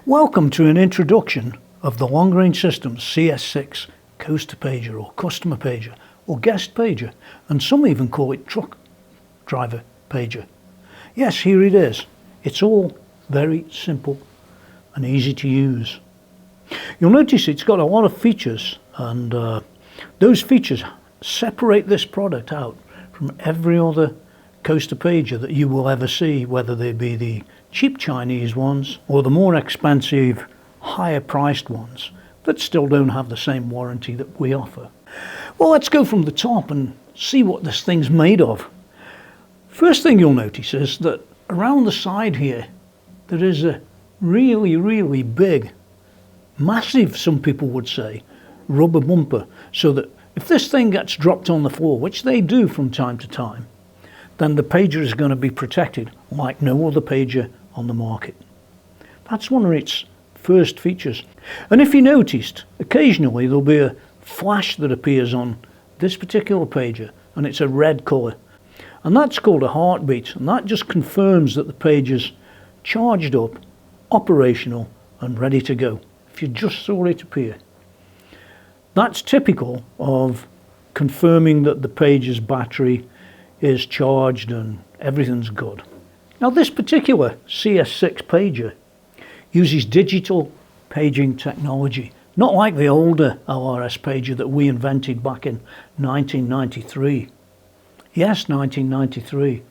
Welcome to an introduction of the Long Range Systems CS6 coaster pager or customer pager or guest pager, and some even call it truck driver pager. Yes, here it is. It's all very simple and easy to use. You'll notice it's got a lot of features, and those features separate this product out from every other coaster pager that you will ever see, whether they be the cheap Chinese ones or the more expensive, higher priced ones that still don't have the same warranty that we offer. Well, let's go from the top and see what this thing's made of. First thing you'll notice is that around the side here there is a really big, massive, some people would say, rubber bumper, so that if this thing gets dropped on the floor, which they do from time to time, then the pager is going to be protected like no other pager on the market. That's one of its first features. And if you noticed, occasionally there'll be a flash that appears on this particular pager, and it's a red colour. And that's called a heartbeat, and that just confirms that the pager's charged up, operational and ready to go, if you just saw it appear. That's typical of confirming that the pager's battery is charged and everything's good. Now, this particular CS6 pager uses digital paging technology, not like the older LRS pager that we invented back in 1993. Yes, 1993.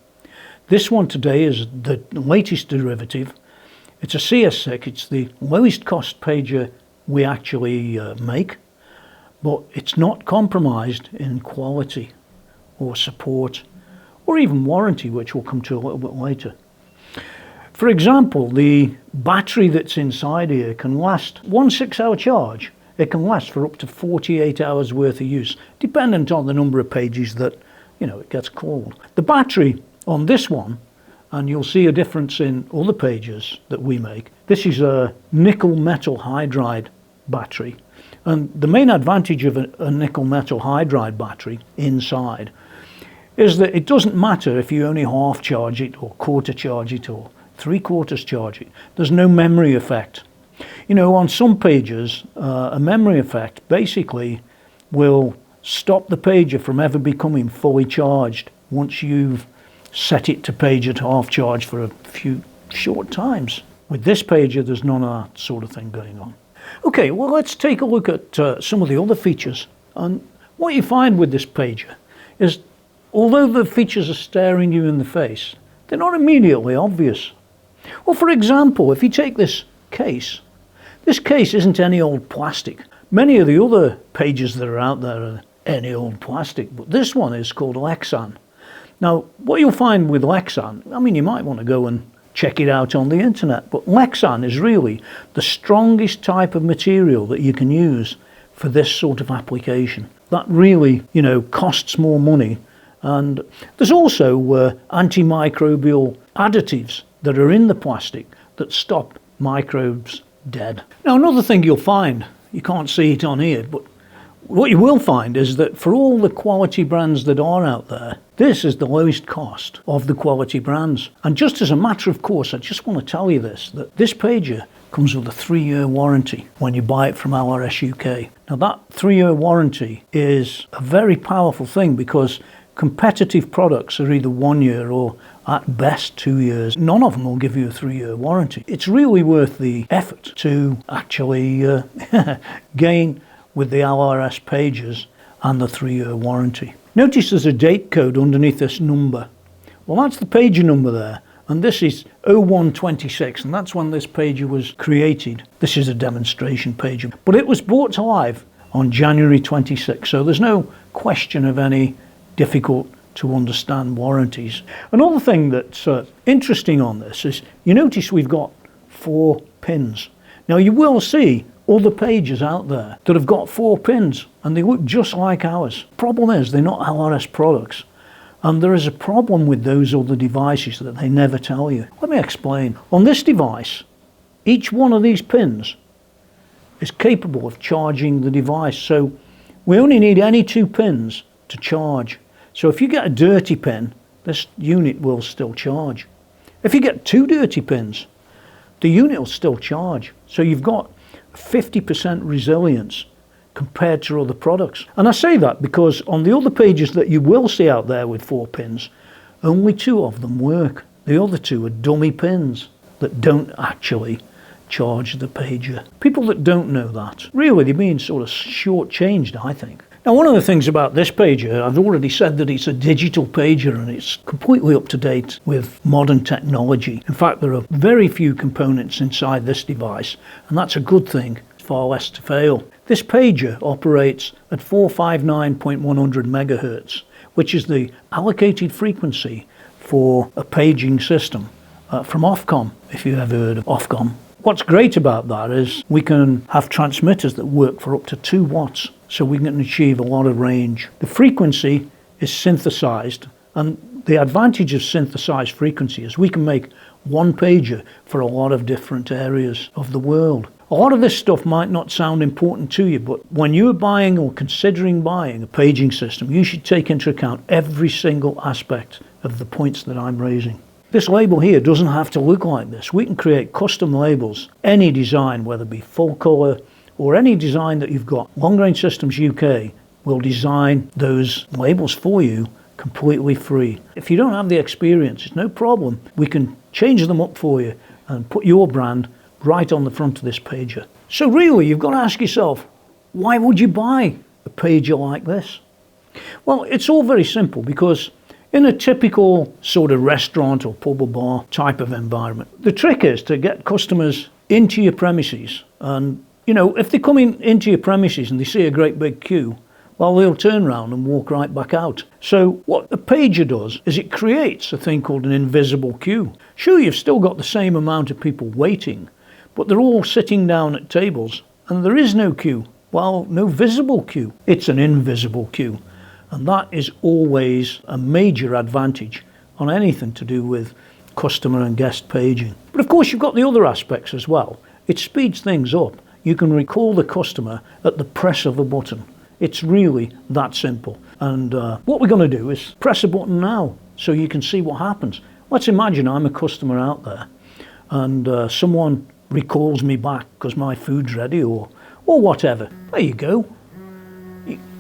This one today is the latest derivative. It's a CS6, it's the lowest cost pager we actually make, but it's not compromised in quality or support or even warranty, which we'll come to a little bit later. For example, the battery that's inside here can last one 6-hour charge. It can last for up to 48 hours worth of use, dependent on the number of pages that, it gets called. The battery on this one, and you'll see a difference in other pages that we make, this is a nickel metal hydride battery. And the main advantage of a nickel metal hydride battery inside is that it doesn't matter if you only half charge it or quarter charge it or 3/4 charge it. There's no memory effect. On some pages, a memory effect basically will stop the pager from ever becoming fully charged once you've set it to page at half charge for a few short times. With this pager, there's none of that sort of thing going on. Okay, well, let's take a look at some of the other features. And what you find with this pager is, although the features are staring you in the face, they're not immediately obvious. Well, for example, if you take this case isn't any old plastic. Many of the other pages that are out there are any old plastic, but this one is called Lexan. Now, what you'll find with Lexan, you might want to go and check it out on the internet, but Lexan is really the strongest type of material that you can use for this sort of application. That really, costs more money. And there's also antimicrobial additives that are in the plastic that stop microbes dead. Now, another thing you'll find, you can't see it on here, but what you will find is that for all the quality brands that are out there, this is the lowest cost of the quality brands. And just as a matter of course, I just want to tell you that this pager comes with a 3-year warranty when you buy it from LRS UK. Now, that 3-year warranty is a very powerful thing, because competitive products are either 1 year or at best 2 years. None of them will give you a 3-year warranty. It's really worth the effort to actually gain with the LRS pages and the 3-year warranty. Notice there's a date code underneath this number. Well, that's the pager number there, and this is 0126, and that's when this pager was created. This is a demonstration pager, but it was brought to life on January 26, so there's no question of any difficult to understand warranties. Another thing that's interesting on this is, you notice we've got 4 pins. Now, you will see other pages out there that have got 4 pins and they look just like ours. Problem is, they're not LRS products, and there is a problem with those other devices that they never tell you. Let me explain. On this device, each one of these pins is capable of charging the device, so we only need any 2 pins to charge. So if you get a dirty pin, this unit will still charge. If you get 2 dirty pins, the unit will still charge. So you've got 50% resilience compared to other products. And I say that because on the other pages that you will see out there with 4 pins, only 2 of them work. The other 2 are dummy pins that don't actually charge the pager. People that don't know that, really they're being sort of shortchanged, I think. Now, one of the things about this pager, I've already said that it's a digital pager and it's completely up to date with modern technology. In fact, there are very few components inside this device, and that's a good thing. It's far less to fail. This pager operates at 459.100 megahertz, which is the allocated frequency for a paging system from Ofcom, if you've ever heard of Ofcom. What's great about that is we can have transmitters that work for up to 2 watts, so we can achieve a lot of range. The frequency is synthesized, and the advantage of synthesized frequency is we can make one pager for a lot of different areas of the world. A lot of this stuff might not sound important to you, but when you're buying or considering buying a paging system, you should take into account every single aspect of the points that I'm raising. This label here doesn't have to look like this. We can create custom labels, any design, whether it be full color or any design that you've got. Long Range Systems UK will design those labels for you completely free. If you don't have the experience, it's no problem. We can change them up for you and put your brand right on the front of this pager. So really, you've got to ask yourself, why would you buy a pager like this? Well, it's all very simple, because in a typical sort of restaurant or pub or bar type of environment, the trick is to get customers into your premises. And, you know, if they come into your premises and they see a great big queue, well, they'll turn around and walk right back out. So what a pager does is it creates a thing called an invisible queue. Sure, you've still got the same amount of people waiting, but they're all sitting down at tables and there is no queue. Well, no visible queue. It's an invisible queue. And that is always a major advantage on anything to do with customer and guest paging. But of course, you've got the other aspects as well. It speeds things up. You can recall the customer at the press of a button. It's really that simple. And what we're going to do is press a button now so you can see what happens. Let's imagine I'm a customer out there and someone recalls me back because my food's ready or whatever. There you go.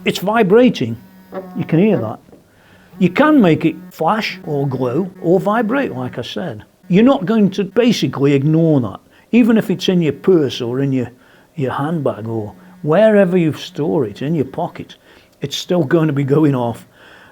It's vibrating. You can hear that. You can make it flash or glow or vibrate, like I said. You're not going to basically ignore that. Even if it's in your purse or in your handbag or wherever you store it, in your pocket, it's still going to be going off.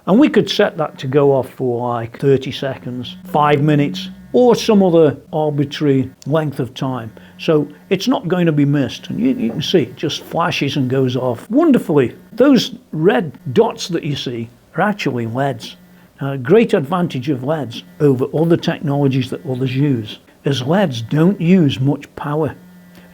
And we could set that to go off for like 30 seconds, 5 minutes, or some other arbitrary length of time. So it's not going to be missed. And you can see it just flashes and goes off wonderfully. Those red dots that you see are actually LEDs. A great advantage of LEDs over other technologies that others use is LEDs don't use much power.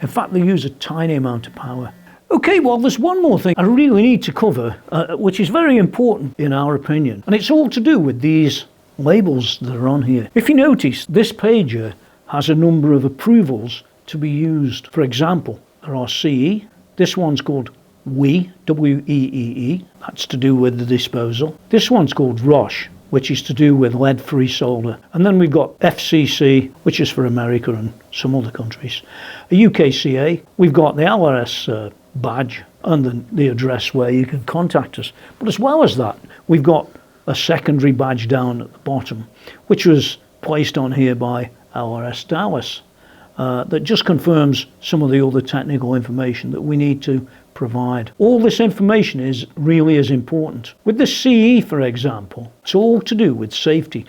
In fact, they use a tiny amount of power. Okay, well, there's one more thing I really need to cover, which is very important in our opinion. And it's all to do with these labels that are on here. If you notice, this pager has a number of approvals to be used. For example, there are CE. This one's called WEEE, W-E-E-E. That's to do with the disposal. This one's called ROSH, which is to do with lead-free solder. And then we've got FCC, which is for America and some other countries. A UKCA. We've got the LRS badge and the address where you can contact us. But as well as that, we've got a secondary badge down at the bottom, which was placed on here by LRS Dallas, that just confirms some of the other technical information that we need to provide. All this information is really as important. With the CE, for example, it's all to do with safety.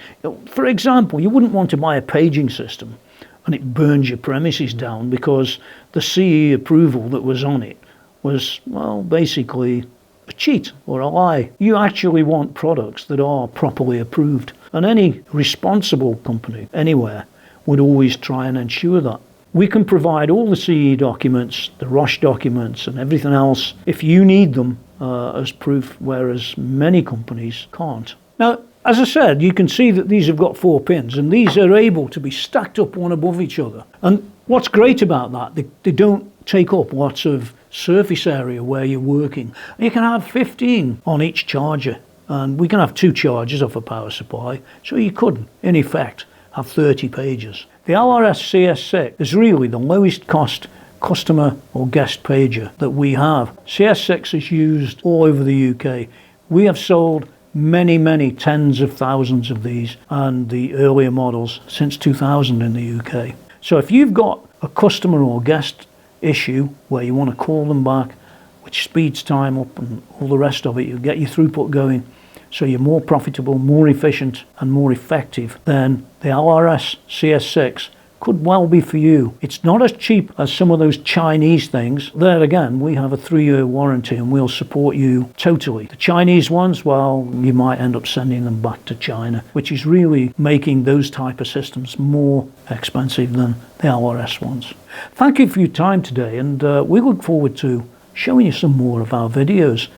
For example, you wouldn't want to buy a paging system and it burns your premises down because the CE approval that was on it was, well, basically a cheat or a lie. You actually want products that are properly approved, and any responsible company anywhere would always try and ensure that. We can provide all the CE documents, the ROSH documents and everything else if you need them as proof, whereas many companies can't. Now, as I said, you can see that these have got 4 pins and these are able to be stacked up one above each other. And what's great about that, they don't take up lots of surface area where you're working. You can have 15 on each charger, and we can have 2 chargers off a power supply, so you could in effect have 30 pages. The LRS CS6 is really the lowest cost customer or guest pager that we have. CS6 is used all over the UK. We have sold many tens of thousands of these and the earlier models since 2000 in the UK. So if you've got a customer or guest issue where you want to call them back, which speeds time up and all the rest of it, you get your throughput going so you're more profitable, more efficient and more effective, then the LRS CS6 could well be for you. It's not as cheap as some of those Chinese things. There again, we have a 3-year warranty and we'll support you totally. The Chinese ones, well, you might end up sending them back to China, which is really making those type of systems more expensive than the LRS ones. Thank you for your time today, and we look forward to showing you some more of our videos.